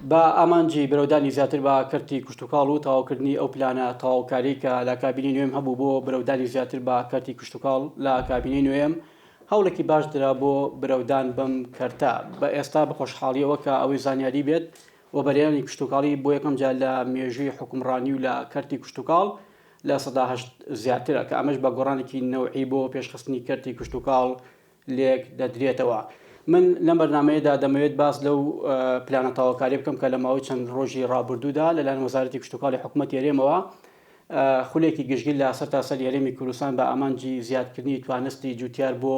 بە ئامانجی بەرەودانی زیاتر بە کەرتی کوشتتوکاڵ و تاواکردنی ئەو پلانە تاواکاری کە لە کابینی نوێم هەبوو بۆ بەرەودانی زیاتر بە کەرتی کوشتتوکاڵ لە کابینی نوێم هەوڵێکی باش درا بۆ برەودان بەم کەرتە بە ئێستا بە خۆشحاڵیەوە کە ئەوەی زانیاری بێت و بەرێنانی کوشتتوکاڵی بۆ یەکەم جار لە مێژووی حکومڕانی و لە کەرتی کوشتتوکاڵ لە ١٠٨ زیاترە کە ئەمەش بە گۆڕانێکی نەوعی بۆ پێشخستنی کەرتی کوشتتوکاڵ لێک دەدرێتەوە. من لەم بەرنامەیەدا دەمەوێت باس لەو پلانە تاواکاری بکەم کە لە ماوەی چەند ڕۆژی ڕابردوودا لەلایەن وەزارەتی کوشتتوکاڵی حکوومەتی هەرێمەوە خولێکی گشتگیر لە سەر تاسەر هەرێمی کوردستان بە ئامانجی زیادکردنی توانستی جوتیار بۆ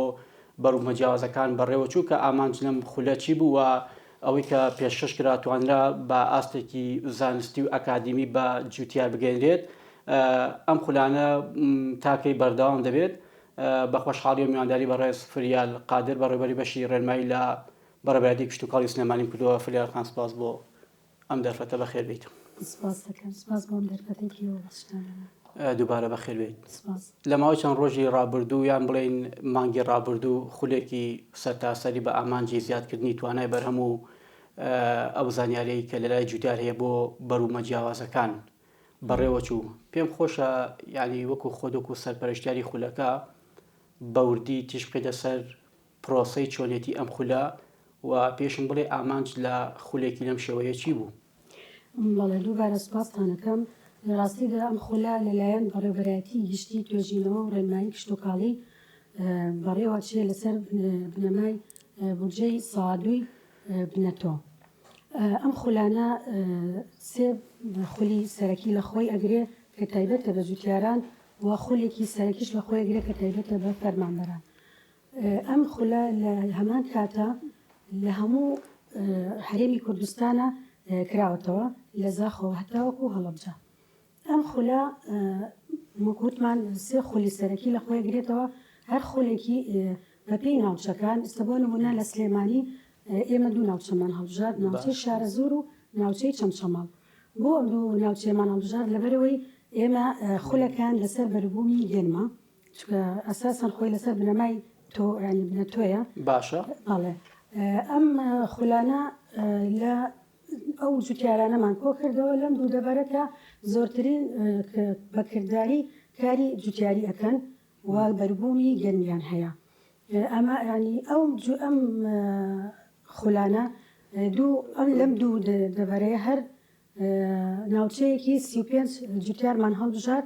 بەرومەجیاوازەکان بەڕێوە چوو کە ئامانج لەم خولە چی بوو و ئەوەی کە پێشکەش کرا توانرا بە ئاستێکی زانستی و ئەکادمی بە جوتیار بگەێنرێت. ئەم خولانە تاکەی بەردەوام دەبێت بە خۆشحاڵی و میوانداری بەڕێز فریال قادر بەڕێوەبەری بەشی ڕێنمایی لە بەڕێوەبەری کوشتتوکاڵی سلێمانی کردووە. فریال خان سپاس بۆ ئەم دەرفەتە بەخێر بیت. دووبارە بەخێر بێت. لە ماوەی چەند ڕۆژی ڕابردوو یان بڵێن مانگی ڕابردوو خولێکی سەرتاسەری بە ئامانجی زیادکردنی توانای بەرهەم و ئەو زانیارەی کە لەلای جوتیار هەیە بۆ بەرومەجیاوازەکان بەڕێوە چوو. پێم خۆشە یعنی وەکو خۆدۆک و سەرپەرشتیاری خولەکە بەوردی تیش بکەیتە سەر پرۆسەی چۆنێتی ئەم خولە و پێشم بڵێ ئامانج لە خولێکی لەم شێوەیە چی بوو؟ بەڵێ دووبارە سوپاستانەکەم. لە ڕاستیدا ئەم خولە لەلایەن بەڕێوەبەرایەتی گشتی توێژینەوە و ڕێنمایی کوشتتوکاڵی بەڕێوە چێ لەسەر بنەمای بودجەی ساڵ بنەتۆ. ئەم خولانە سێ خولی سەرەکی لە خۆی ئەگرێ کە تایبەتە بە جوتیاران و خولێکی سەرەکیش لە خۆی ئەگرێ کە تایبەتە بە فەرمانبەران. ئەم خولە لە هەمان کاتە لە هەموو هەرێمی کوردستانە کراوەتەوە لە زاخەوە هەتاوەکو هەڵەبجە. ئەم خولە وەکوتمان سێ خولی سەرەکی لە خۆی ئەگرێتەوە. هەر خولێکی بەپێی ناوچەکان ئێستا بۆ نمونە لە سلێمانی ئێمە دوو ناوچەمان هەڵبژار، ناوچەی شارەزۆر و ناوچەی چەمچەماڵ. بۆ ئەم دوو ناوچەمان هەڵبژار لەبەرەوەی ئێمە خولەکان لەسەر بەروبوومی گەنمە چکە ئەساسەن خۆی لەسەر بنەمای تۆ ینی بنەتۆیە. باشە. بەڵێ ئەم خولانە لە ئەو جوتیارانەمان کۆ کردەوە لەم دوو دەبارەتە زۆرترین بەکردداری کاری جوتیاری ئەەکەن و بەروبوومی گەنمیان هەیە. ئەمە ینی ئەم خولانە لەم دوو دەبارەیە هەر ناوچەیەکی 35 جوتیارمان هەڵبژار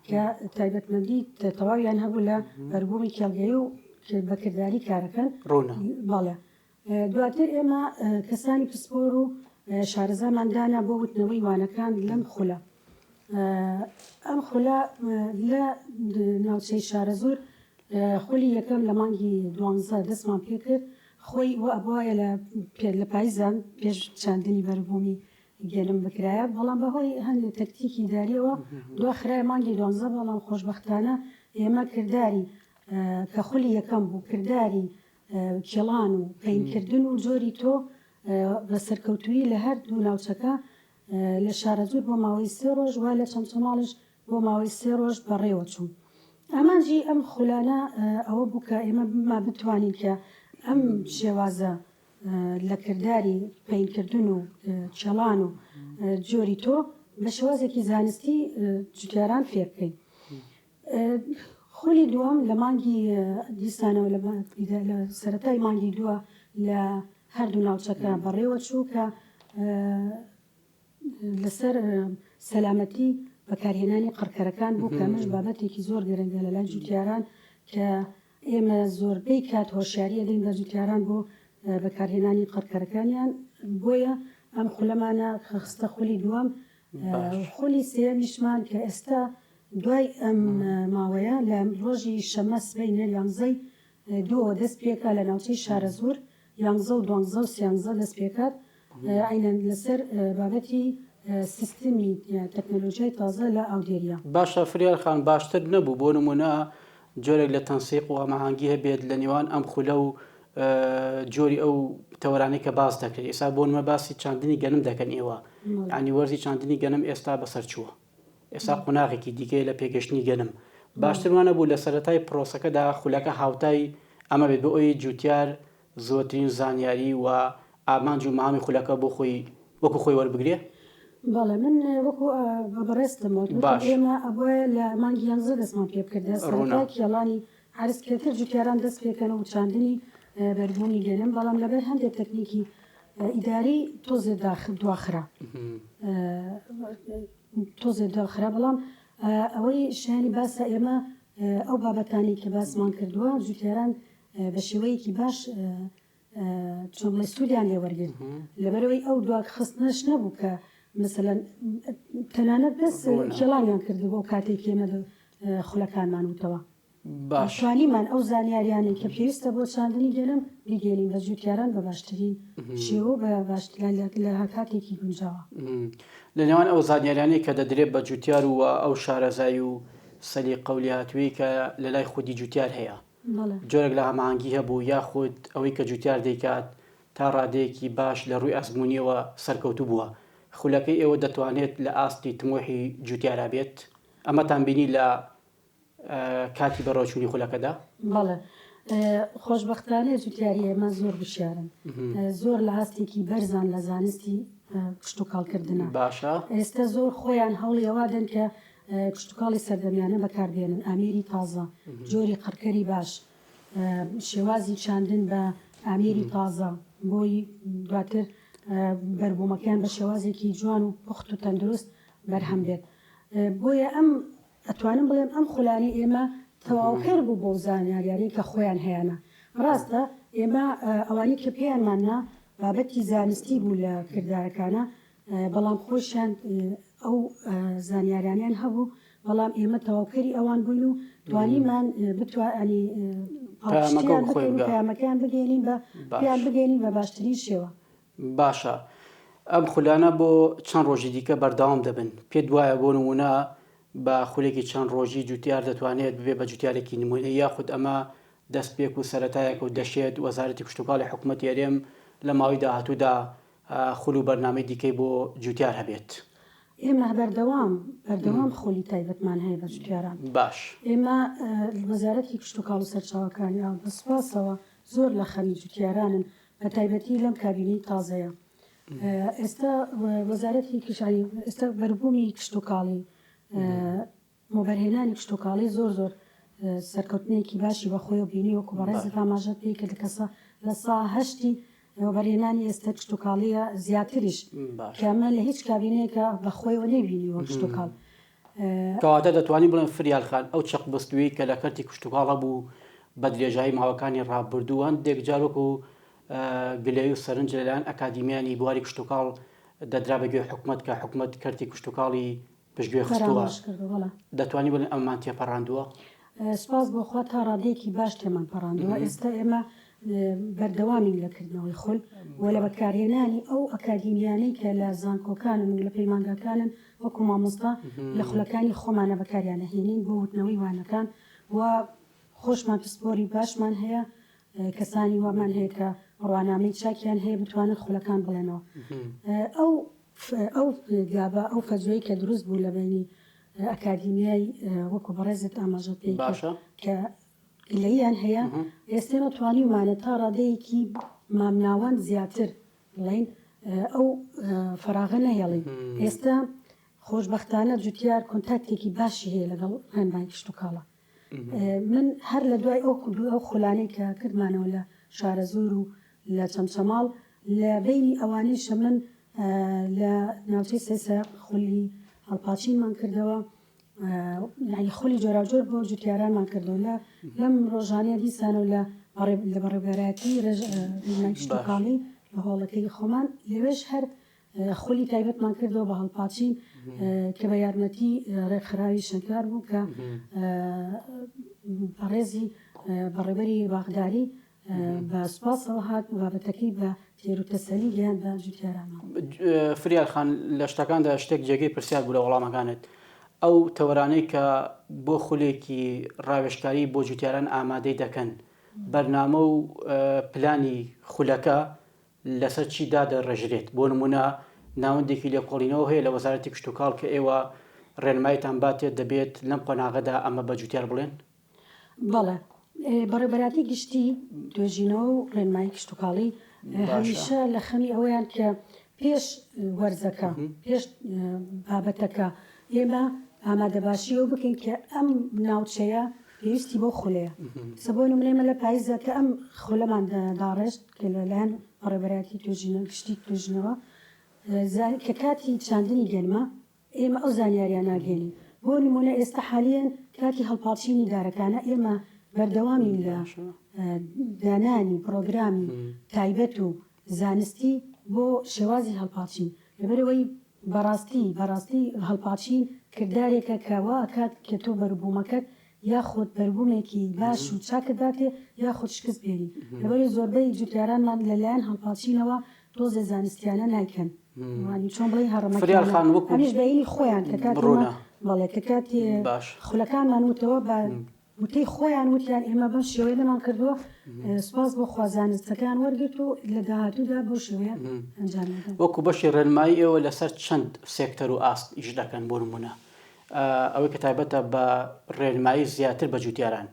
کە تایبەتمەندی تەواویان هەبوو لە بەروبوومی کێڵگەی و بەکردداری کارەکەن. بەڵێ دواتر ئێمە کەسانی پسپۆر و شارەزاماندانە بۆ وتنەوەی وانەکان لەم خولە. ئەم خولە لە ناوچەی شارەزۆر خولی یەکەم لە مانگی 12 دەستمان پێ کرد. خۆی ئەبواە لە پاییزان پێش چاندنی بەروبوومی گەنم بکرایە، بەڵام بەهۆی هەندێک تەکتیکی داریەوە دواخرای مانگی 12. بەڵام خۆشبەختانە ئێمە کردداری کە خولی یەکەم بوو کردداری کێڵان و پەینکردن و جۆری تۆ بە سەرکەوتویی لە هەر دوو ناوچەکە لە شارەزۆر بۆ ماوەی 3 ڕۆژ و لە چەمچەماڵش بۆ ماوەی 3 ڕۆژ بەڕێوە چوون. ئەمانجی ئەم خولانە ئەوە بوو کە ئێمە بتوانین کە ئەم شێوازە لە کردداری پەینکردن و کێڵان و جۆری تۆ بە شێوازێکی زانستی جوتیاران فێر بکەین. خولی دووەم لە مانگی دیسانەوە لە سەرەتای مانگی دووە لە هەردوو ناوچەکە بەڕێوە چوو کە لەسەر سەلامەتی بەکارهێنانی قڕکەرەکان بوو کە ئەمەش بابەتێکی زۆر گرنگە لە لای جوتیاران کە ئێمە زۆربەی کات هۆشیاریە دەین بە جوتیاران بۆ بەکارهێنانی قڕکەرەکانیان. بۆیە ئەم خولەمانە خستە خولی دووەم. خولی سێمیشمان کە ئێستا دوای ئەم ماوەیە لە ڕۆژی شەمە سبەی 11 دەست پێکا لە ناوچەی شارەزۆر 11 و 12 و 13 دەست پێکات عینەن لەسەر بابەتی سیستمی تەکنۆلۆژیای تازە لە ئاودێریە. باشە فریال خان، باشتر نەبوو بۆ نمونە جۆرێک لە تەنسیق و ئاماهەنگی هەبێت لە نێوان ئەم خولە و جۆری ئەو تەوەرانەی کە باس دەکرێت. ئێستا بۆ نمە باسی چاندنی گەنم دەکەن ئێوە، ینی وەرزی چاندنی گەنم ئێستا بەسەر چووە، ئێستا قۆناغێکی دیکەی لە پێگەشتنی گەنم. باشترمانە بوو لە سەرەتای پرۆسەکەدا خولەکە هاوتای ئەمە بێت بۆ ئەوی جوتیار زۆرترین زانیاری و ئامانج و مامی خولەکە بۆ خۆی وەکو خۆی وەربگرێ؟ بەڵێ من وەکو بەڕێستمەوە ئێمە ئەوە لە مانگی 11 دەستمان پێ بکردە سەرۆتا کێڵانی عرزکێتر جوتیاران دەست پێکەن و چاندنی بەربوونی گەنم، بەڵام لەبەر هەندێک تەکنیکی ئیداری تۆزێ دواخرا تۆزێ داخرا، بەڵام ئەوەی شایانی باسە ئێمە ئەو بابەتانی کە باسمان کردووە جوتیاران بە شێوەیەکی باش چۆن بڵێ سوودیان لێوەرگن لەبەرەوەی ئەو دواخستنەش نەبوو کە مثلەن تەنانەت بەس کێڵانیان کردو بۆ کاتێک ئێمە خولەکانمان وتەوە توانیمان ئەو زانیاریانی کە پێویستە بۆ چاندنی گەنم بیگەێنین بە جوتیاران بە باشترین شێوە بە باشترین لە کاتێکی گونجاوە. لە نێوان ئەو زانیاریانی کە دەدرێت بە جوتیار و ئەو شارەزایی و سەلی قەولی هاتووی کە لە لای خودی جوتیار هەیە جۆرێک لە هەماهەنگی هەبوو یاخود ئەوەی کە جوتیار دەیکات تا ڕادەیەکی باش لە ڕووی ئەزممویەوە سەرکەوتو بووە، خولەکەی ئێوە دەتوانێت لە ئاستی تمۆحی جوتیارا بێت؟ ئەمەتان بینی لە کاتی بەڕۆچوونی خولەکەدا؟ بەڵێ خۆشببختانەیە جوتیاری ئێمە زۆر بشیارن، زۆر لە هەستێکی بەرزان لە زانستی کشت و کاڵکردنە. باشە ئێستا زۆر خۆیان هەوڵی ئەوادن کە کشتتوکاڵی سەردەمیانە بەکاربێنن، ئامێری تازە، جۆری قڕکەری باش، شێوازی چاندن بە ئامێری تازە بۆی دواتر بەربوومەکان بە شێوازێکی جوان و پوخت و تەندروست بەرهەم بێت. بۆیە ئەم ئەتوانم بڵێم ئەم خولانی ئێمە تەواوکەر بوو بۆ زانیاریانی کە خۆیان هەیەە. ڕاستە ئێمە ئەوانی کە پێیانماننا بابەتی زانستی بوو لە کردارەکانە، بەڵام خۆشیان ئەو زانیاریانیان هەبوو، بەڵام ئێمە تەواوکەری ئەوان بووین و توانیمان بتوانانی پەیامەکان بگەێنین بە پێیان بگەێنین بە باشترین شێوە. باشە، ئەم خولانە بۆ چەند ڕۆژی دیکە بەردەوام دەبن. پێ دوایە بۆ نمونە بە خولێکی چەند ڕۆژی جوتیار دەتوانێت ببێ بە جوتیارێکی نمونە، یاخود ئەمە دەست پێک و سەرەتایەک و دەشێت وەزارەتی کشتتوکاڵی حکوومەت یاریێم لە ماوەی داهاتوودا خول و بەرنامەی دیکەی بۆ جوتیار هەبێت. ئێمە بەردەوام خۆلی تایبەتمان هەیە بە جوتیاران. باش، ئێمە وەزارەتی کشتتوکاڵ و سەرچاوەکانی بەسپاسەوە زۆر لە خەمی جوتیارانن، بە تایبەتی لەم کابینەی تازەیە. ئێستا وەزارەتی کشانی ئێستا بەربوومی کشتتوکاڵی مۆبەرهێنانی کشتتوکاڵی زۆر سەرکەوتنێکی باشی بەخۆی و بینی وەکو بەڕێزت ئاماژە پێی کە کەسە لە ساهشتی وەبەرهێنانی ئێستا کشتتوکاڵیە زیاتریش کەمە لە هیچ کابینەیەکە بەخۆیەوە نەبینی وە کشتتوکاڵ. کەواتە دەتوانین بڵێن فریالخان ئەو چەق بەستوی کە لە کەرتی کشتتوکاڵە بوو بە درێژایی ماوەکانی ڕابردووان دێکجار وەکو گلەی و سەرنج لەلایەن ئەکادیمیانی بواری کشتتوکاڵ دەدرا بەگوێ حکوومەت کە حکوومەت کەرتی کشتتوکاڵی پشتگوێ خستووە. دەتوانانی بڵێن ئەممان تێپەڕاندووە؟ سپاس بۆخوا تا ڕادەیەکی باش تێمان پەڕاندووە. ئێستا ئێمە بەردەوامین لەکردنەوەی خول و لە بەکارهێنانی ئەو ئەکادیمیانەی کە لە زانکۆکانن و لە پەیمانگاکانن وەکو مامۆستا لە خولەکانی خۆمانە بەکاریانەهێنین بۆ وتنەوەی وانەکان و خۆشمان پسپۆری باشمان هەیە، کەسانی وامان هەیە کە ڕوانامەی چاکیان هەیە بتوانن خولەکان بڵێنەوە. ئەو گابە ئەو فەجۆی کە دروست بوو لە بینی ئەکادیمیای وەکو بەڕێزت ئاماژە پێی کە گلەییان هەیە، ئێستا توانیمانە تا ڕادەیەکی مامناوان زیاتر بڵین ئەو فراغە نەهێڵین. ئێستا خۆشببختانە جوتیار کۆنتاکتێکی باشی هەیە لەگەڵ هەنبای کشتتوکاڵە. من هەر لە دوای ئەو خولانەی کە کردمانەوە لە شارە زۆر و لە چەمچەماڵ لە بینی ئەوانەیشە من لە ناوچەی سێسە خولی هەڵپاچینمان کردەوە، یعنی خولی جۆراوجۆر بۆ جوتیارانمان کردەوە لەم ڕۆژانەیە دیسانە و لە بەڕێوەبەرەتی کشتتوکاڵی لە هۆڵەکەی خۆمان لەوێش هەر خولی تایبەتمان کردەوە بە هەڵپاچین کە بە یارمەتی ڕێکخراوی شەنکار بوو کە بەڕێزی بەڕێبەری باغداری بە سوپاسەوە هات بابەتەکەی بە تێر و تەسەلی گیان بە جوتیارانەوە. فریالخان لە شتەکاندا شتێک جێگەی پرسیار بوو لە وەڵامەکانت، ئەو تەوەرانەی کە بۆ خولێکی ڕاوێژکاری بۆ جوتیاران ئامادەی دەکەن، بەرنامە و پلانی خولەکە لەسەر چیدا دەڕێژرێت؟ بۆ نمونە ناوەندێکی لێکۆڵینەوە هەیە لە وەزارەتی کشتتوکاڵ کە ئێوە ڕێنمایتان باتێت دەبێت لەم قۆناغەدا ئەمە بە جوتیار بڵێن؟ بەڵێ، بەڕێبەراتی گشتی توێژینەوە و ڕێنمایی کشتتوکاڵی هەمیشە لە خەمی ئەوەیان کە پێش وەرزەکە پێش بابەتەکە ئێمە ئامادەباشی ئەو بکەین کە ئەم ناوچەیە پێویستی بۆ خولەیە سەبۆ نمونێمە لە پاییزە کە ئەم خولەمان داڕێشت کە لەلایەن ڕێبەرایەتی توێژینە گشتی توێژنەوە کە کاتی چاندنی گەرمە ئێمە ئەو زانیاریان ناگەێنین بۆ نمونە ئێستا حالیان کاتی هەڵپاڵچینی دارەکانە ئێمە بەردەوامی لە دانانی پرۆگرامی تایبەت و زانستی بۆ شێوازی هەڵپاڵچین لەبەرەوەی بەڕاستی هەڵپاڵچین کردارێکە کەوا کات کە تۆ بەربوومەکەت یاخۆت بەربوومێکی باش و چاکت داتێ یاخۆت شکست بێنی لەبەری زۆربەی جوتیارانمان لەلایەن هەڵپاڵچینەوە تۆزە زانستیانە نایکەن چۆن بڵی هەڕەمەکیش بەینی خۆیان کە بەڵێ کە کاتی خولەکانمان وتەوە بە وتەی خۆیان وتیان ئێمە بەم شێوەیە لەمان کردووە سپاس بۆ خوازانستەکان وەرگرت و لە داهاتوودا بۆ شێوەیە ئەنجام وەکو بەشی ڕێنمایی ئێوە لەسەر چەند سێکتەر و ئاست ئیش دەکەن بۆ نمونە ئەوەی کە تایبەتە بە ڕێنمایی زیاتر بە جوتیاران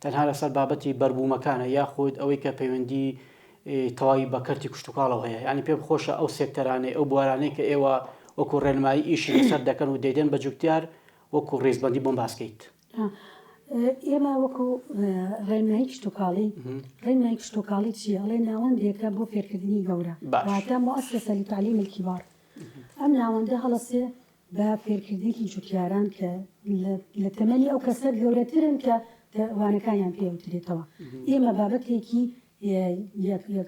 تەنها لەسەر بابەتی بەربوومەکانە یاخود ئەوەی کە پەیوەندی تەواوی بە کەرتی کوشتتوکاڵەوە هەیە ینی پێم خۆشە ئەو سێکتەرانەی ئەو بوارانەی کە ئێوە وەکو ڕێنمایی ئیشی لەسەر دەکەن و دەیدێن بە جوتیار وەکو ڕێزبەندی بۆم باسکەیت ئێمە وەکو ڕێنمایی کشتتوکاڵی ڕێنمایی کشتتوکاڵی چیە ئەڵێ ناوەندێکە بۆ فێرکردنی گەورە واتە مؤسسە لتعلیم الكبار ئەم ناوەندە هەڵەسێ بە فێرکردێکی جوتیاران کە لە تەمەنی ئەو کەسەر گەورەترن کە وانەکانیان پێوترێتەوە ئێمە بابەتێکی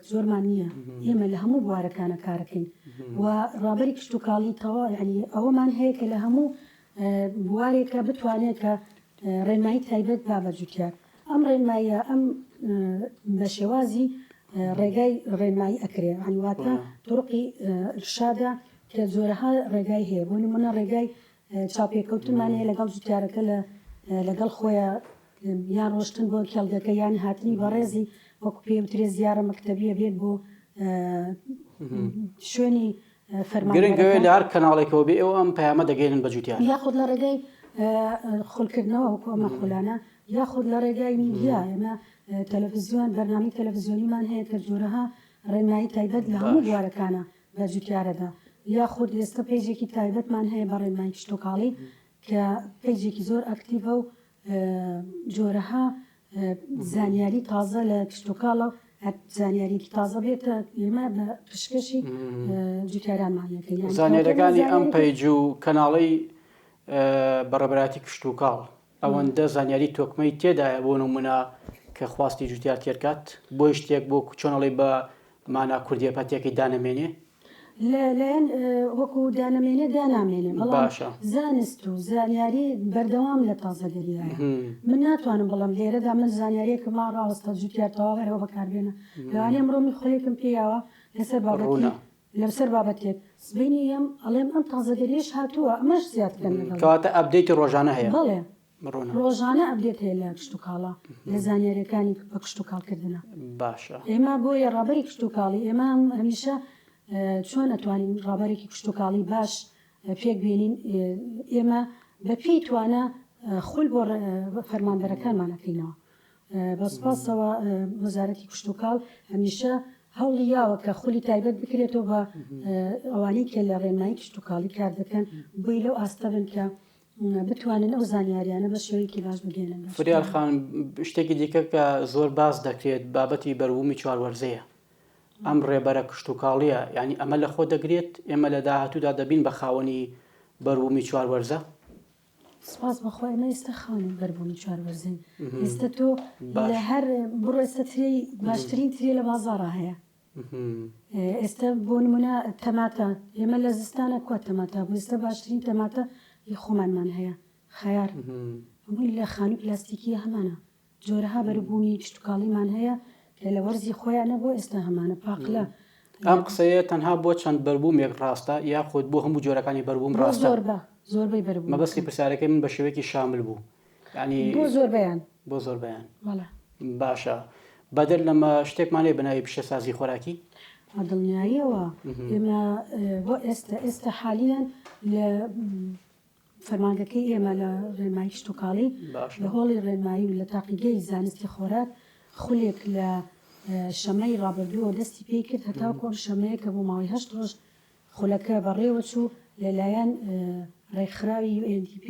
زۆرمان نییە ئێمە لە هەموو بوارەکانە کارەکەین و ڕابەری کشتتوکاڵی تەوا ینی ئەوەمان هەیە کە لە هەموو بوارێکە بتوانێت کە ڕێنمایی تایبەت با بە جوتیار ئەم ڕێنماییە ئەم بە شێوازی ڕێگای ڕێنمایی ئەکرێ هەنیواتە توڕقی ئرشادە کە زۆرەها ڕێگای هەیە بۆ نمونە ڕێگای چاپێکەوتمانەیە لەگەڵ جوتیارەکە لەگەڵ خۆیان یان ڕۆشتن بۆ کێڵگەکە یان هاتنی بەڕێزی وەکو پێوترێ زیارە مەکتەبیە بێت بۆ شوێنی فەرمانگرنگەوەی لە هەر کەناڵێکەوە بێ ئەوە ئەم پەیامە دەگەێنن بە جوتیار یاخود لە ڕێگەی خولکردنەوە وەکو ئەمە خولانە یاخود لە ڕێگای میدیا ئێمە تەلەڤیزیۆن بەرنامەی تەلەڤیزیۆنیمان هەیە کە جۆرەها ڕێنمایی تایبەت لە هەموو بوارەکانە بە جوتیارەدا یاخود ئێستا پێیجێکی تایبەتمان هەیە بە ڕێنمایی کشتتوکاڵی کە پێیجێکی زۆر ئەکتیڤە و جۆرەها زانیاری تازە لە کشتتوکاڵە زانیاریکی تازە بێتە ئێمە بە پشکەشی جوتیارانمانەکەی زانیاریەکانی ئەم پەیج و کەناڵی بەڕێبەراتی کشتتوکاڵ ئەوەندە زانیاری تۆکمەی تێدایە بۆ نمونە کە خواستی جوتیار تێرکات بۆی شتێک بۆ چۆنەڵی بە مانا کوردیەپەتێکی دانەمێنێ لەیان وەکو دانەمێنێ دانامێنێ بەڵام زانست و زانیاری بەردەوام لە تازەگەریایە من ناتوانم بەڵام لێرەدا من زانیاریەکە ما ڕاوەستە جوتیار تەواوەرەوە بەکاربێنە لەوانێ ئەمڕۆ خۆیەکم پێیاوە لەسەر بابەتێک سبینی ئەم ئەڵێم ئەم تازەگەریش هاتووە ئەمەش زیادکەن کەواتە ئەپدەیتی ڕۆژانە هەیە بەڵێ ڕۆژانە ئەپدێت هەیە لە کشتتوکاڵە لە زانیاریەکانی بە کشتتوکاڵکردنە باشە ئێمە بۆیە ڕابەری کشتتوکاڵی ئێمە هەمیشە چۆن ئەتوانین ڕابەرێکی کشتتوکاڵی باش پێک بێنین ئێمە بە پێی توانە خول بۆ فەرماندەرەکانمانەکەینەوە بەسپاسەوە وەزارەتی کشتتوکاڵ هەمیشە هەوڵی یاوە کە خولی تایبەت بکرێتەوە بە ئەوانەی کە لە ڕێنمایی کشتتوکاڵی کار دەکەن بۆی لەو ئاستە بن کە بتوانن ئەو زانیاریانە بە شێوەیەکی باش بگەێنن فریالخان شتێکی دیکە کە زۆر باس دەکرێت بابەتی بەربوومی چواروەرزەیە ئەم ڕێبەرە کشتتوکاڵیە ینی ئەمە لە خۆ دەگرێت ئێمە لە داهاتوودا دەبین بە خاوەنی بەربوومی چواروەرزە سپاس بەخۆ ئێمە ئێستا خاوەنی بەربوومی چواروەرزین ئێستا تۆ لە هەر بڕۆ ئێستا ترێی باشترین ترێ لە بازاڕە هەیە ئێستا بۆ نمونە تەماتە ئێمە لە زستانە کوا تەماتە بۆ ئێستا باشترین تەماتە خۆمانمان هەیە خەیار هەمووی لە خانووی پلاستیکی هەمانە جۆرەها بەربوومی کشتتوکاڵیمان هەیە کە لە وەرزی خۆیانە بۆ ئێستا هەمانە پاقلە ئەم قسەیە تەنها بۆ چەند بەربوومێک ڕاستە یاخود بۆ هەموو جۆرەکانی بەربووم ڕاستە زۆربەی بەربوو مەبەستی پرسیارەکەی من بە شێوەیەکی شامل بوو ینی بۆ زۆر بەیان باشە بەدەر لەمە شتێکمانێ بناوی پیشەسازی خۆراکی دڵنیاییەوە ئێمە بۆ ئێستا حالیان لە فەرمانگەکەی ئێمە لە ڕێنمایی کشتتوکاڵی لە هۆڵی ڕێنمایی و لە تاقیگەی زانستی خۆراک خولێک لە شەمەی ڕابردووە دەستی پێی کرد هەتاکۆ شەمەیە کە بۆ ماوەی 8 ڕۆژ خولەکە بەڕێوە چوو لەلایەن ڕێکخراوی UNDP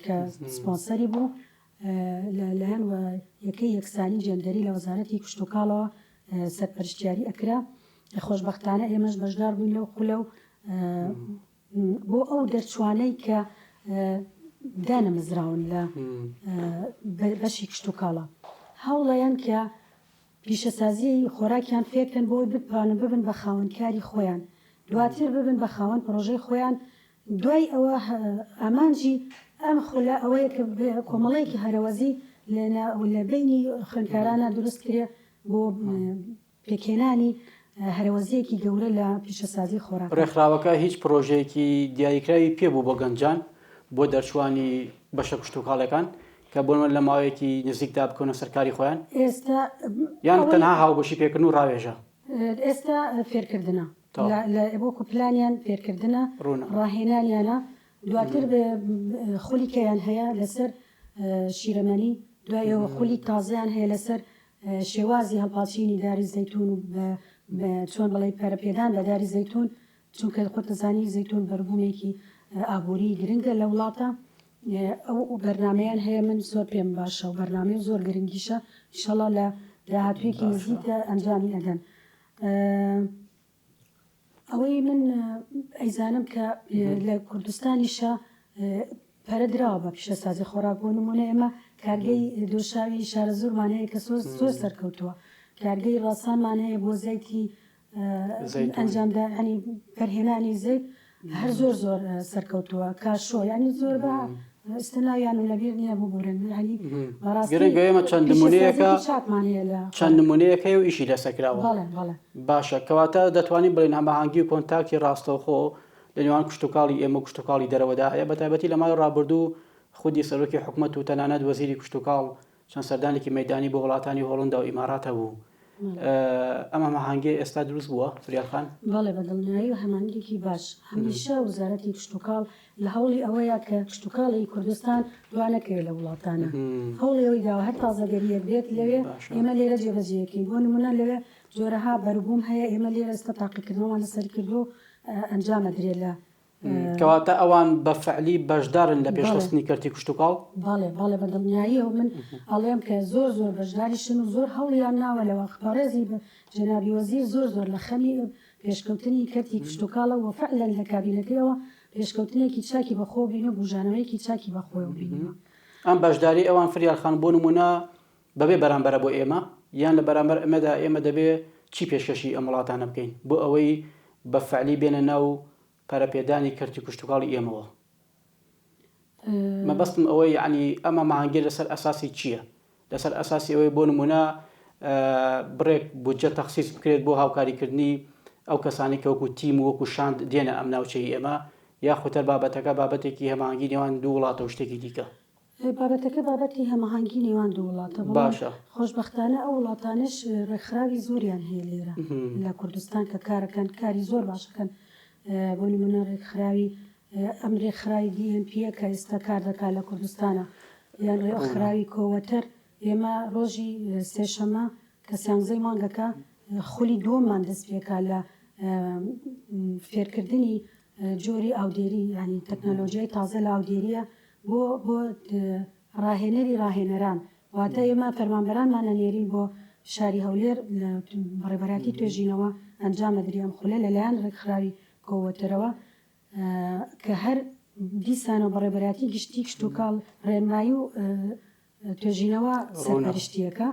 کە سپۆنسەری بوو لەلایەن یەکەی یەکسانی جێندەری لە وەزارەتی کشتتوکاڵەوە سەرپەرشتیاری ئەکرا. خۆشببختانە ئێمەش بەشدار بووین لەو خولە و بۆ ئەو دەرچوانەی کە دانەمەزراون لە بەشی کشتتوکاڵە هەوڵەیان کە پیشەسازی خۆراکیان فێرکەن بۆی بتوانن ببن بە خاوەنکاری خۆیان دواتر ببن بە خاوەن پرۆژەی خۆیان دوای ئەوە ئامانجی ئەم خولە ئەوەیە کە کۆمەڵەیەکی هەرەوەزی لە بینی خوێندکارانە دروست کرێ بۆ پێکێنانی هەرەوەزیەکی گەورە لە پیشەسازی خۆراک. ڕێکخراوەکە هیچ پرۆژەیەکی دیاریکراوی پێبوو بۆ گەنجان بۆ دەرچوانی بەشە کشتتوکاڵەکان کە بۆمە لە ماوەیەکی نزیکدا بکەونە سەرکاری خۆیان ئێستا یان تەنها هاوبەشی پێکردن و ڕاوێژە ئێستا فێرکردنە بۆ کوپلانیان فێرکردنە ڕاهێنانیانە دواتر خولیکەیان هەیە لەسەر شیرەمەنی دوایەوە خولی تازیان هەیە لەسەر شێوازی هەڵپاچینی داری زەیتون و چۆن بڵێ پەرەپێدان بە داری زەیتون چونکە خۆتەزانی زەیتون بەربوومێکی ئابووری گرنگە لە وڵاتە ئەو بەرنمەیان هەیە من زۆر پێم باشە و بەرنامەی زۆر گرنگیشە ئینشەڵا لە داهاتوویەکی نزیکدا ئەنجامی ئەدەن. ئەوەی من ئەیزانم کە لە کوردستانیشە پەرە درراوە بە پیشەسازی خۆراک بۆ نمونە ئێمە کارگەی دۆشاوی شارە زۆرمان هەیە کە زۆر سەرکەوتووە کارگەی ڕاستانمان هەیە بۆ زەیتی ئەنجامدا هەنی پەرهێنانی زەیت هەر زۆر سەرکەوتووە کاشۆ ینی زۆر بە استناویان و لەبیر نییە ببورن گرنگەمە چەند نمونەیەکەی و ئیشی لەسەکراوە باشە کەواتە دەتوانین بڵێن هەماهەنگی و کۆنتاکتی ڕاستەوخۆ لە نێوان کشتتوکاڵی ئێمە کشتتوکاڵی دەرەوەدا هەیە بە تایبەتی لە ماوەی ڕابردوو خودی سەرۆکی حکوومەت و تەنانەت وەزیری کشتتوکاڵ چەند سەردانێکی مەدانی بۆ وڵاتانی هۆڵندا و ئیماراتە بوو ئەمە هەماهەنگی ئێستا دروست بووە فریالخان بەڵێ بەدڵنیایی و هەمانگێکی باش هەمیشە وزارەتی کشتتوکاڵ لە هەوڵی ئەوەیە کە کشتتوکاڵی کوردستان دوانەکەوێت لە وڵاتانە هەوڵەوەی داوە هەر تازەگەریەک بێت لەوێ ئێمە لێرە جێبەجێەکەین بۆ نمونە لەوێ جۆرەها بەربووم هەیە ئێمە لێرە ئێستا تاقیکردنەوەمان لەسەر کردو ئەنجامەدرێت لە کەواتە ئەوان بە فعلی بەشدارن لە پێشخستنی کەرتی کشتتوکاڵ باڵێ بەدڵنیایی و من ئەڵێم کە زۆر بەشداریشن و زۆر هەوڵیان ناوە لەوە خبارێزی جەنابی وەزیر زۆر لە خەمی پێشکەوتنی کەرتی کشتتوکاڵە و فعلەن لە کابینەکەیەوە پێشکەوتنێکی چاکی بەخۆ بین و بژانەوەیکی چاکی بەخۆی بینەوە ئەم بەشداری ئەوان فریالخان بۆ نمونە بەبێ بەرامبەرە بۆ ئێمە یان لە بەرامبەر ئەمەدا ئێمە دەبێت چی پێشکەشی ئەم وڵاتانە بکەین بۆ ئەوەی بە فعلی بێنە ناو پەرەپێدانی کەرتی کشتتوکاڵی ئێمەوە مەبەستم ئەوەی ینی ئەمە ماهەنگێ لەسەر ئەساسی چییە لەسەر ئەساسی ئەوەی بۆ نمونە بڕێک بودجە تەخسیس بکرێت بۆ هاوکاریکردنی ئەو کەسانی کە وەکو تیم وەکو شاند دێنە ئەم ناوچەی ئێمە یاخوتەر بابەتەکە بابەتێکی هەماهەنگی نێوان دوو وڵاتە و شتێکی دیکە بابەتەکە بابەتی هەماهەنگی نێوان دوو وڵاتە باشە خۆشببختانە ئەو وڵاتانش ڕێکخراوی زۆریان هەیە لێرە لە کوردستان کە کارەکەن کاری زۆر باشەکەن بۆ نمونە ڕێکخراوی ئەم ڕێکخراوی DNP کە ئێستا کار دەکات لە کوردستانە یان ڕێکخراوی کۆوەتەر ئێمە ڕۆژی سێشەمە کە سیانزەی مانگەکە خولی دۆمان دەست پێکا لە فێرکردنی جۆری ئاودێری ینی تەکنەلۆژیای تازە لە ئاودێریە بۆ ڕاهێنەران واتە ئێمە فەرمانبەرانمانە نێرین بۆ شاری هەولێر بەڕێبەراتی توێژینەوە ئەنجامەدرێم خولە لەلایەن ڕێکخراوی کۆوەتەرەوە کە هەر دیسانە بەڕێبەراتی گشتی کشتتوکاڵ ڕێنمایی و توێژینەوە سەرپەرشتیەکە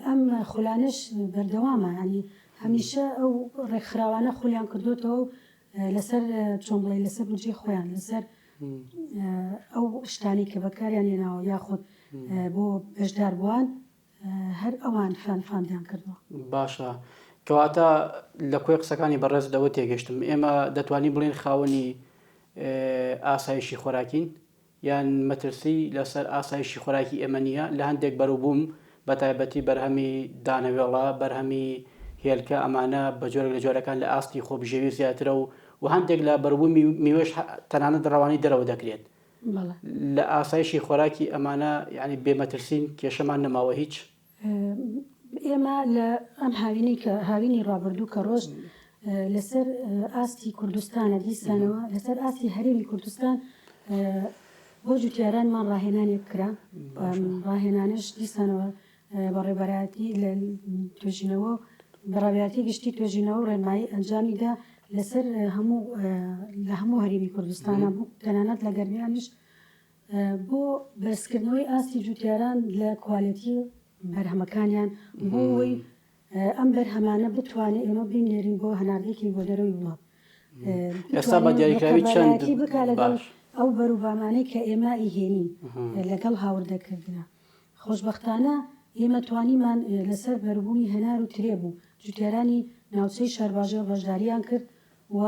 ئەم خولانش بەردەوامە ینی هەمیشە ئەو ڕێکخراوانە خولیان کردوتەوە لەسەر چۆن بڵێ لەسەر بجێ خۆیان لەسەر ئەو شتانی کە بەکاریان هێناوە یاخود بۆ بەشدار بووان هەر ئەوان فاندیان کردووە باشە کەواتە لە کۆی قسەکانی بەڕێزدەوە تێگەشتم ئێمە دەتوانین بڵێن خاوەنی ئاسایشی خۆراکین یان مەترسی لەسەر ئاسایشی خۆراکی ئێمە نیە لە هەندێک بەروبووم بە تایبەتی بەرهەمی دانەوێڵە بەرهەمی هێلکە ئەمانە بە جۆرە لە جۆرەکان لە ئاستی خۆبژێوی زیاترە و هەندێک لە بەروبوومی میوەش تەنانەت ڕەوانی دەرەوە دەکرێت لە ئاسایشی خۆراکی ئەمانە ینی بێمەترسین کێشەمان نەماوە هیچ ئێمە لە ئەم هاوینی کە هاوینی ڕابردوو کە ڕۆژ لەسەر ئاستی کوردستانە دیسانەوە لەسەر ئاستی هەرێمی کوردستان بۆ جوتیارانمان ڕاهێنانێک کرا ڕاهێنانش دیسانەوە بەڕێبەرایەتی لە توێژینەوە بەڕێبەرایەتی گشتی توێژینەوە ڕێنمایی ئەنجامیدا لەسەر لە هەموو هەرێمی کوردستانە بوو تەنانەت لە گەرمیانش بۆ بەرزکردنەوەی ئاستی جوتیاران لە کواڵێتی بەرهەمەکانیان بۆی ئەم بەرهەمانە بتوانێت ئێمە بینێرین بۆ هەناردێکی بۆ دەرەوەی وڵات ئێستا بە دیاریکراوی چەند بکە لەگەڵ ئەو بەروبامانەی کە ئێمە ئیهێنین لەگەڵ هاوردەکردنە خۆشببختانە ئێمە توانیمان لەسەر بەربوونی هەنار و ترێ بوو جوتیارانی ناوچەی شارباژە بەشداریان کرد و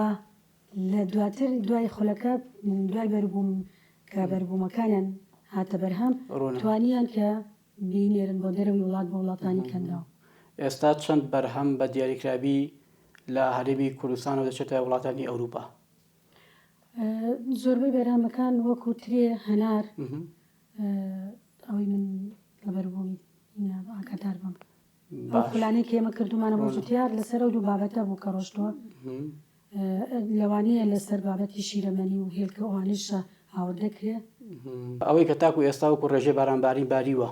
لە دواتر دوای خولەکە دوای بەربووم کە بەربوومەکانیان هاتە بەرهەم توانیان کە بینێرن بۆ دەرەوەی وڵات بە وڵاتانی کەنداوە ئێستا چەند بەرهەم بە دیاریکراوی لە هەرێمی کوردستانەوە دەچێتە وڵاتانی ئەوروپا زۆربەی بەرهەمەکان وەکو ترێ هەنار ئەوەی من لە بەربوومی ئاگادار بم ئەو خولانەی کە ئێمە کردومانە بۆ جوتیار لەسەر ئەو دوو بابەتە بوو کە ڕۆشتووە لەوانەیە لەسەر بابەتی شیرەمەنی و هێلکە ئەوانیشە هاوردەکرێ ئەوەی کە تاکو ئێستا وەکو ڕێژەی بارانباری باریوە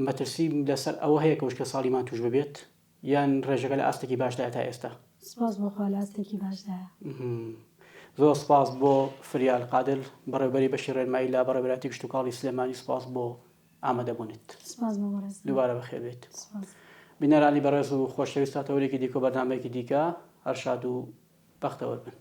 مەترسی لەسەر ئەوە هەیە کە وشکە ساڵیمان توش ببێت یان ڕێژەکە لە ئاستێکی باشدایە تا ئێستا سپاس بۆخوا لە ئاستێکی باشدایە زۆر سپاس بۆ فریال قادر بەڕێوەبەری بەشی ڕێنمایی لە بەڕێوەبەراتی کشتتوکاڵی سلێمانی سپاس بۆ ئامادەبوونیت دووبارە بەخێر بێت بینەرانی بەڕێز و خۆشەویستاتەوەرێکی دیکۆ بەرنامەیەکی دیکە هەر شاد و بەختەوە بن